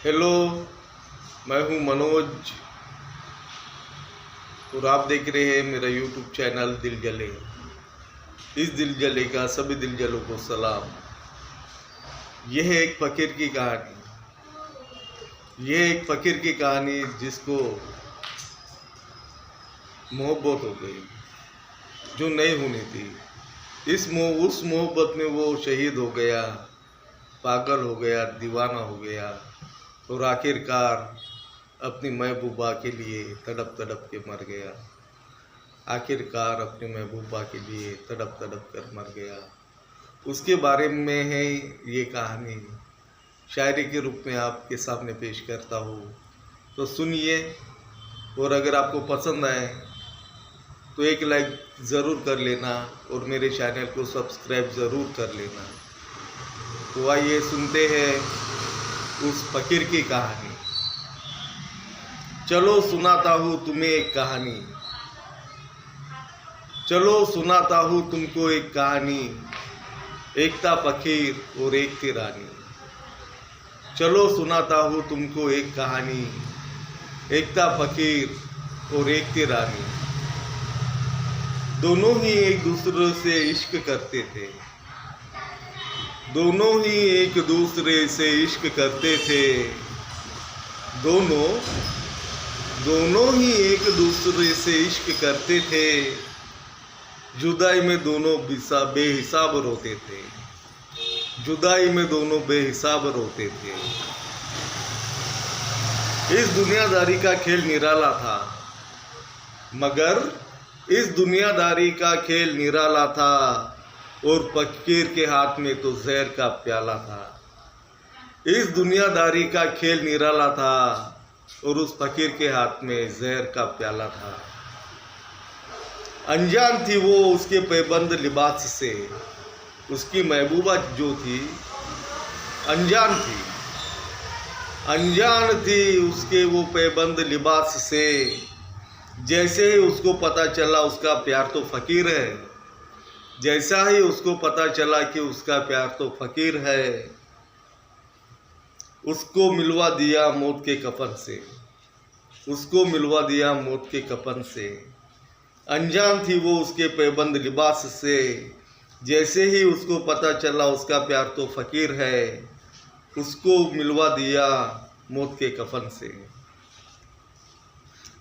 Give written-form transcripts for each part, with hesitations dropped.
Hello, मैं हूं मनोज और आप देख रहे हैं मेरा यूट्यूब चैनल दिल जले। इस दिल जले का सभी दिल जलों को सलाम। यह है एक फ़कीर की कहानी। यह एक फ़कीर की कहानी जिसको मोहब्बत हो गई जो नहीं होनी थी। उस मोहब्बत में वो शहीद हो गया, पागल हो गया, दीवाना हो गया और आखिरकार अपनी महबूबा के लिए तड़प तड़प के मर गया। आखिरकार अपनी महबूबा के लिए तड़प तड़प कर मर गया। उसके बारे में है ये कहानी, शायरी के रूप में आपके सामने पेश करता हूँ, तो सुनिए। और अगर आपको पसंद आए तो एक लाइक ज़रूर कर लेना और मेरे चैनल को सब्सक्राइब ज़रूर कर लेना। तो आइए सुनते हैं उस फ़कीर की कहानी। चलो सुनाता हूँ तुम्हें एक कहानी, चलो सुनाता हूँ तुमको एक कहानी। एक था फ़कीर और एक थी रानी। चलो सुनाता हूँ तुमको एक कहानी। एक था फ़कीर और एक थी रानी। दोनों ही एक दूसरे से इश्क करते थे। दोनों ही एक दूसरे से इश्क करते थे। दोनों ही एक दूसरे से इश्क करते थे। जुदाई में दोनों बेहिसाब रोते थे। जुदाई में दोनों बेहिसाब रोते थे। इस दुनियादारी का खेल निराला था, मगर इस दुनियादारी का खेल निराला था और फ़कीर के हाथ में तो जहर का प्याला था। इस दुनियादारी का खेल निराला था और उस फ़कीर के हाथ में जहर का प्याला था। अनजान थी वो उसके पैबंद लिबास से। उसकी महबूबा जो थी अनजान थी। अनजान थी उसके वो पैबंद लिबास से। जैसे ही उसको पता चला उसका प्यार तो फ़कीर है, जैसा ही उसको पता चला कि उसका प्यार तो फ़कीर है, उसको मिलवा दिया मौत के कफन से। उसको मिलवा दिया मौत के कफन से। अनजान थी वो उसके पैबंद लिबास से। जैसे ही उसको पता चला उसका प्यार तो फ़कीर है, उसको मिलवा दिया मौत के कफन से।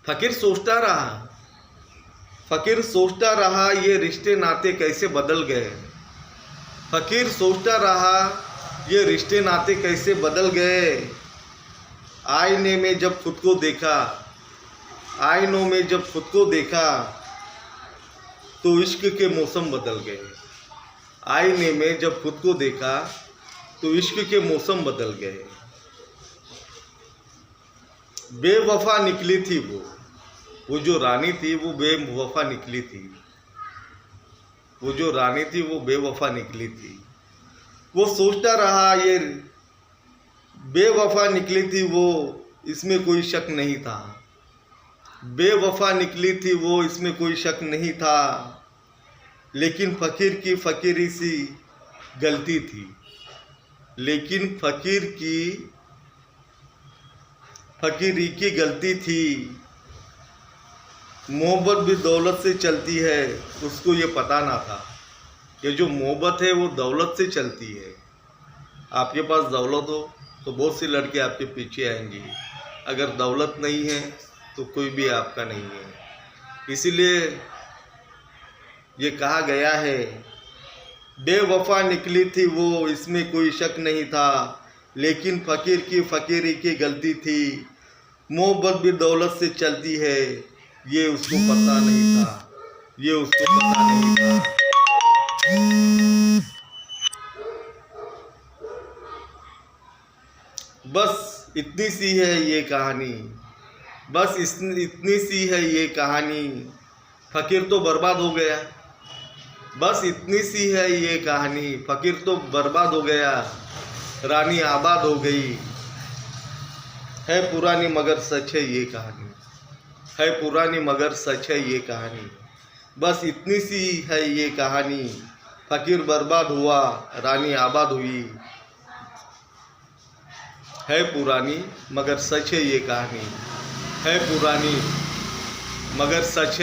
फ़कीर सोचता रहा ये रिश्ते नाते कैसे बदल गए। फ़कीर सोचता रहा ये रिश्ते नाते कैसे बदल गए। आईने में जब खुद को देखा, आईनों में जब खुद को देखा तो इश्क के मौसम बदल गए। आईने में जब खुद को देखा तो इश्क के मौसम बदल गए। बेवफा निकली थी वो जो रानी थी वो बेवफा निकली थी। वो जो रानी थी वो बेवफा निकली थी। वो सोचता रहा ये बेवफा निकली थी वो, इसमें कोई शक नहीं था। बेवफा निकली थी वो, इसमें कोई शक नहीं था। लेकिन फ़कीर की फ़कीरी सी गलती थी। लेकिन फ़कीर की फ़कीरी की गलती थी। मोहब्बत भी दौलत से चलती है, उसको ये पता ना था। ये जो मोहब्बत है वो दौलत से चलती है। आपके पास दौलत हो तो बहुत सी लड़के आपके पीछे आएंगी। अगर दौलत नहीं है तो कोई भी आपका नहीं है। इसीलिए ये कहा गया है, बेवफा निकली थी वो, इसमें कोई शक नहीं था। लेकिन फ़कीर की फ़कीरी की गलती थी। मोहब्बत भी दौलत से चलती है, ये उसको पता नहीं था। ये उसको पता नहीं था। बस इतनी सी है ये कहानी। बस इतनी सी है ये कहानी। फ़कीर तो बर्बाद हो गया। बस इतनी सी है ये कहानी। फ़कीर तो बर्बाद हो गया, रानी आबाद हो गई। है पुरानी मगर सच है ये कहानी। है पुरानी मगर सच है ये कहानी। बस इतनी सी है ये कहानी। फ़कीर बर्बाद हुआ, रानी आबाद हुई। है पुरानी मगर सच है ये कहानी, है पुरानी मगर सच है।